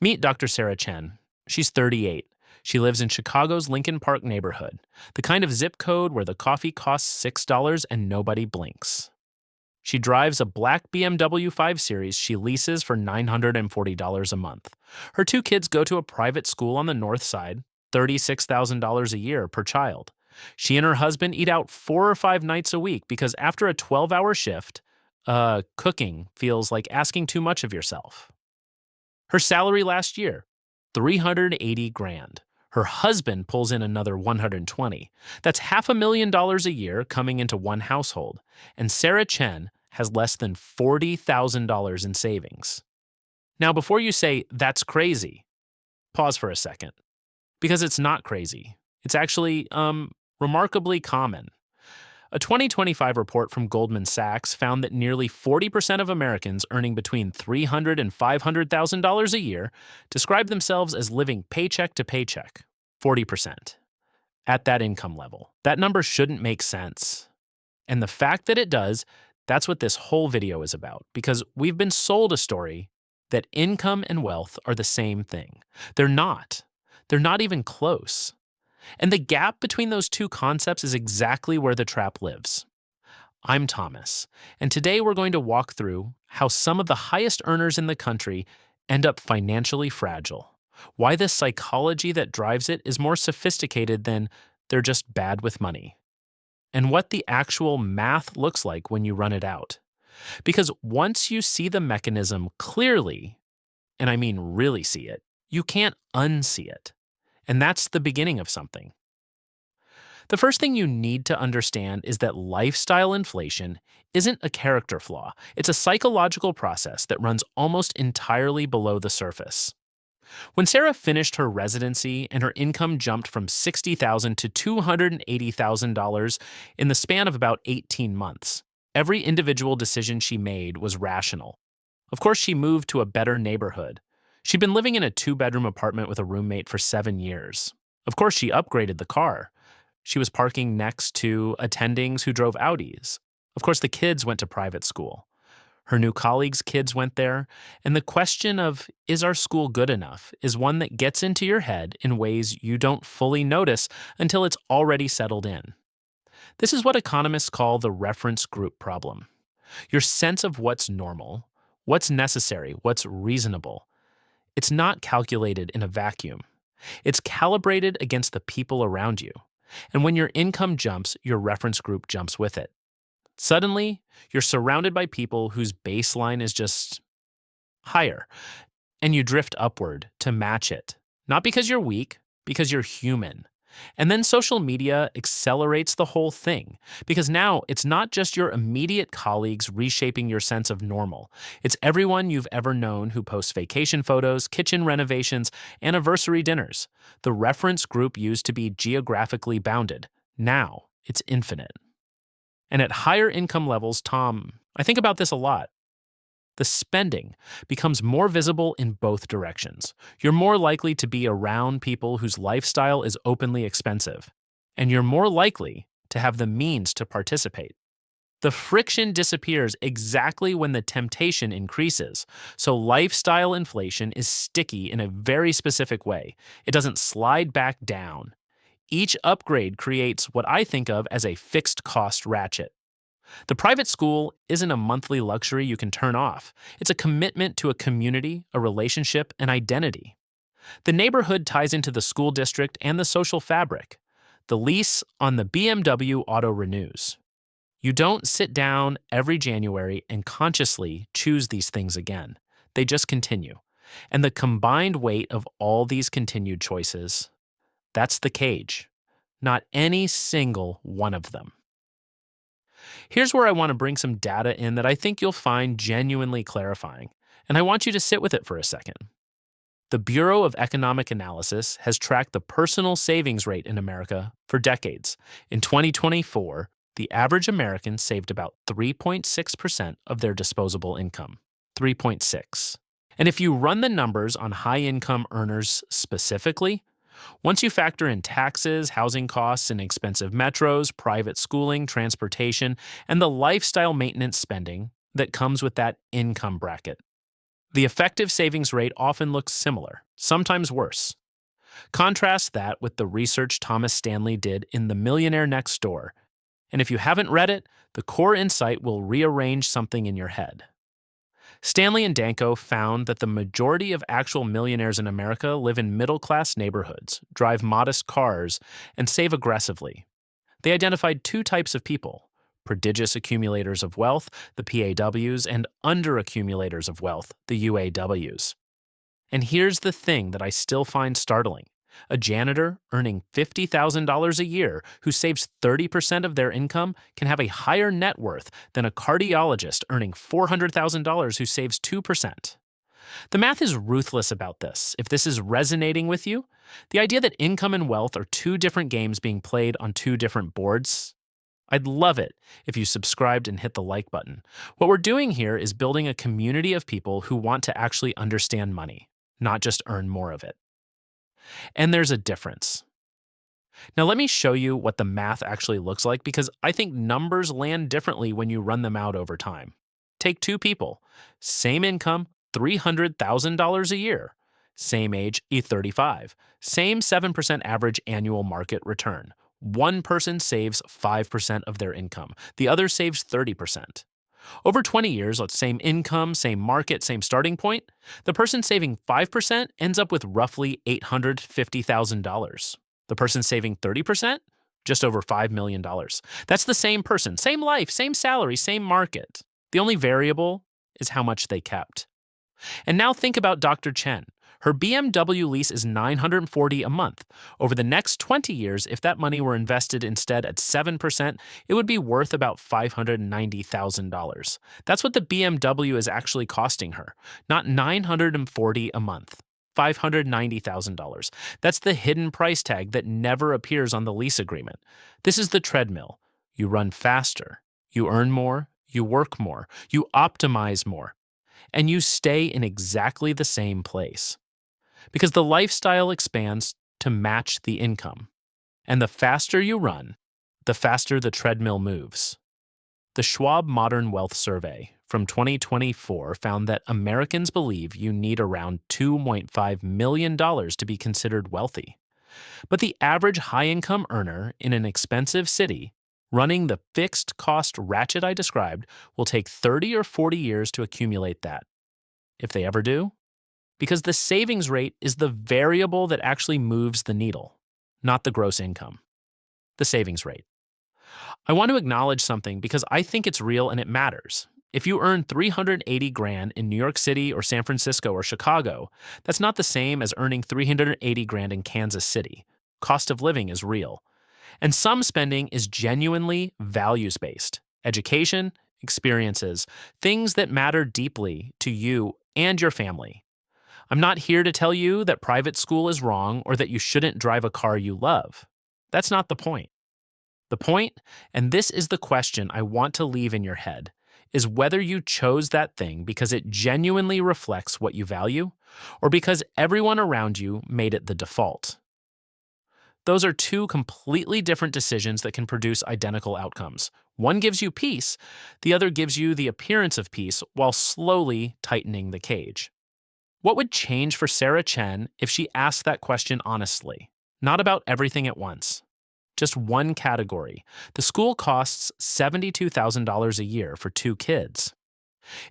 Meet Dr. Sarah Chen. She's 38. She lives in Chicago's Lincoln Park neighborhood, the kind of zip code where the coffee costs $6 and nobody blinks. She drives a black BMW 5 Series she leases for $940 a month. Her two kids go to a private school on the north side, $36,000 a year per child. She and her husband eat out 4 or 5 nights a week because after a 12-hour shift, cooking feels like asking too much of yourself. Her salary last year, 380 grand. Her husband pulls in another 120. That's $500,000 a year coming into one household. And Sarah Chen has less than $40,000 in savings. Now, before you say, that's crazy, pause for a second. Because it's not crazy. It's actually, remarkably common. A 2025 report from Goldman Sachs found that nearly 40% of Americans earning between $300,000 and $500,000 a year describe themselves as living paycheck to paycheck. 40%. At that income level. That number shouldn't make sense. And the fact that it does, that's what this whole video is about, because we've been sold a story that income and wealth are the same thing. They're not. They're not even close. And the gap between those two concepts is exactly where the trap lives. I'm Thomas, and today we're going to walk through how some of the highest earners in the country end up financially fragile, why the psychology that drives it is more sophisticated than they're just bad with money, and what the actual math looks like when you run it out. Because once you see the mechanism clearly, and I mean really see it, you can't unsee it. And that's the beginning of something. The first thing you need to understand is that lifestyle inflation isn't a character flaw. It's a psychological process that runs almost entirely below the surface. When Sarah finished her residency and her income jumped from $60,000 to $280,000 in the span of about 18 months, every individual decision she made was rational. Of course, she moved to a better neighborhood. She'd been living in a 2-bedroom apartment with a roommate for 7 years. Of course, she upgraded the car. She was parking next to attendings who drove Audis. Of course, the kids went to private school. Her new colleagues' kids went there. And the question of, is our school good enough, is one that gets into your head in ways you don't fully notice until it's already settled in. This is what economists call the reference group problem. Your sense of what's normal, what's necessary, what's reasonable. It's not calculated in a vacuum. It's calibrated against the people around you. And when your income jumps, your reference group jumps with it. Suddenly, you're surrounded by people whose baseline is just higher, and you drift upward to match it. Not because you're weak, because you're human. And then social media accelerates the whole thing, because now it's not just your immediate colleagues reshaping your sense of normal. It's everyone you've ever known who posts vacation photos, kitchen renovations, anniversary dinners. The reference group used to be geographically bounded. Now it's infinite. And at higher income levels, I think about this a lot. The spending becomes more visible in both directions. You're more likely to be around people whose lifestyle is openly expensive, and you're more likely to have the means to participate. The friction disappears exactly when the temptation increases, so lifestyle inflation is sticky in a very specific way. It doesn't slide back down. Each upgrade creates what I think of as a fixed cost ratchet. The private school isn't a monthly luxury you can turn off. It's a commitment to a community, a relationship, an identity. The neighborhood ties into the school district and the social fabric. The lease on the BMW auto renews. You don't sit down every January and consciously choose these things again. They just continue. And the combined weight of all these continued choices, that's the cage. Not any single one of them. Here's where I want to bring some data in that I think you'll find genuinely clarifying, and I want you to sit with it for a second. The Bureau of Economic Analysis has tracked the personal savings rate in America for decades. In 2024, the average American saved about 3.6% of their disposable income. 3.6. And if you run the numbers on high-income earners specifically, once you factor in taxes, housing costs, and expensive metros, private schooling, transportation, and the lifestyle maintenance spending that comes with that income bracket, The effective savings rate often looks similar, sometimes worse. Contrast that with the research Thomas Stanley did in The Millionaire Next Door. And if you haven't read it, the core insight will rearrange something in your head. Stanley and Danko found that the majority of actual millionaires in America live in middle class neighborhoods, drive modest cars, and save aggressively. They identified two types of people: prodigious accumulators of wealth, the PAWs, and underaccumulators of wealth, the UAWs. And here's the thing that I still find startling: a janitor earning $50,000 a year who saves 30% of their income can have a higher net worth than a cardiologist earning $400,000 who saves 2%. The math is ruthless about this. If this is resonating with you, the idea that income and wealth are two different games being played on two different boards, I'd love it if you subscribed and hit the like button. What we're doing here is building a community of people who want to actually understand money, not just earn more of it. And there's a difference. Now, let me show you what the math actually looks like, because I think numbers land differently when you run them out over time. Take two people, same income, $300,000 a year, same age, 35, same 7% average annual market return. One person saves 5% of their income, the other saves 30%. Over 20 years, same income, same market, same starting point, the person saving 5% ends up with roughly $850,000. The person saving 30%, just over $5 million. That's the same person, same life, same salary, same market. The only variable is how much they kept. And now think about Dr. Chen. Her BMW lease is $940 a month. Over the next 20 years, if that money were invested instead at 7%, it would be worth about $590,000. That's what the BMW is actually costing her, not $940 a month. $590,000. That's the hidden price tag that never appears on the lease agreement. This is the treadmill. You run faster, you earn more, you work more, you optimize more, and you stay in exactly the same place. Because the lifestyle expands to match the income. And the faster you run, the faster the treadmill moves. The Schwab Modern Wealth Survey from 2024 found that Americans believe you need around $2.5 million to be considered wealthy. But the average high-income earner in an expensive city, running the fixed cost ratchet I described, will take 30 or 40 years to accumulate that. If they ever do. Because the savings rate is the variable that actually moves the needle, not the gross income. The savings rate. I want to acknowledge something because I think it's real and it matters. If you earn $380,000 in New York City or San Francisco or Chicago, that's not the same as earning $380,000 in Kansas City. Cost of living is real. And some spending is genuinely values-based. Education, experiences, things that matter deeply to you and your family. I'm not here to tell you that private school is wrong or that you shouldn't drive a car you love. That's not the point. The point, and this is the question I want to leave in your head, is whether you chose that thing because it genuinely reflects what you value or because everyone around you made it the default. Those are two completely different decisions that can produce identical outcomes. One gives you peace, the other gives you the appearance of peace while slowly tightening the cage. What would change for Sarah Chen if she asked that question honestly? Not about everything at once. Just one category. The school costs $72,000 a year for two kids.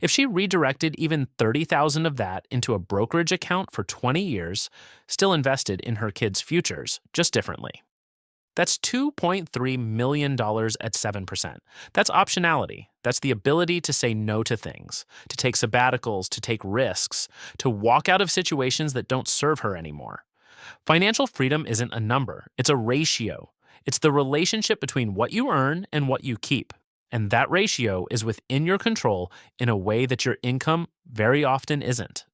If she redirected even $30,000 of that into a brokerage account for 20 years, still invested in her kids' futures, just differently. That's $2.3 million at 7%. That's optionality. That's the ability to say no to things, to take sabbaticals, to take risks, to walk out of situations that don't serve her anymore. Financial freedom isn't a number, it's a ratio. It's the relationship between what you earn and what you keep. And that ratio is within your control in a way that your income very often isn't.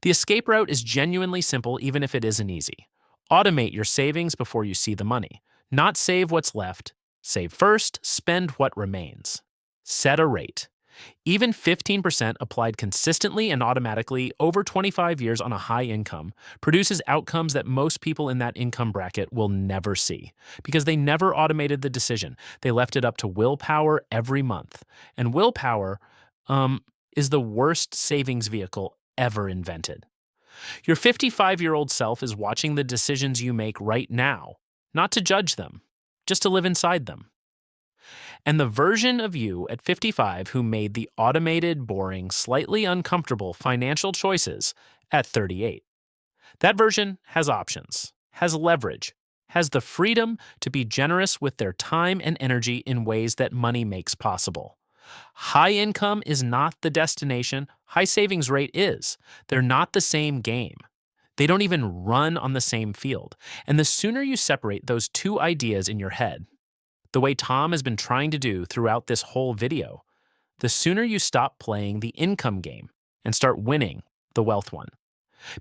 The escape route is genuinely simple, even if it isn't easy. Automate your savings before you see the money. Not save what's left. Save first, spend what remains. Set a rate. Even 15% applied consistently and automatically over 25 years on a high income produces outcomes that most people in that income bracket will never see because they never automated the decision. They left it up to willpower every month. And willpower is the worst savings vehicle ever invented. Your 55-year-old self is watching the decisions you make right now, not to judge them, just to live inside them. And the version of you at 55 who made the automated, boring, slightly uncomfortable financial choices at 38. That version has options, has leverage, has the freedom to be generous with their time and energy in ways that money makes possible. High income is not the destination, high savings rate is. They're not the same game. They don't even run on the same field. And the sooner you separate those two ideas in your head, the way Tom has been trying to do throughout this whole video, the sooner you stop playing the income game and start winning the wealth one.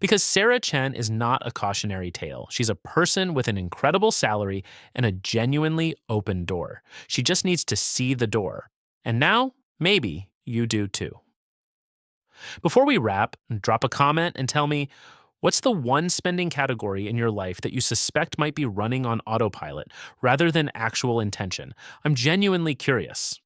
Because Sarah Chen is not a cautionary tale. She's a person with an incredible salary and a genuinely open door. She just needs to see the door. And now, maybe you do too. Before we wrap, drop a comment and tell me, what's the one spending category in your life that you suspect might be running on autopilot rather than actual intention? I'm genuinely curious.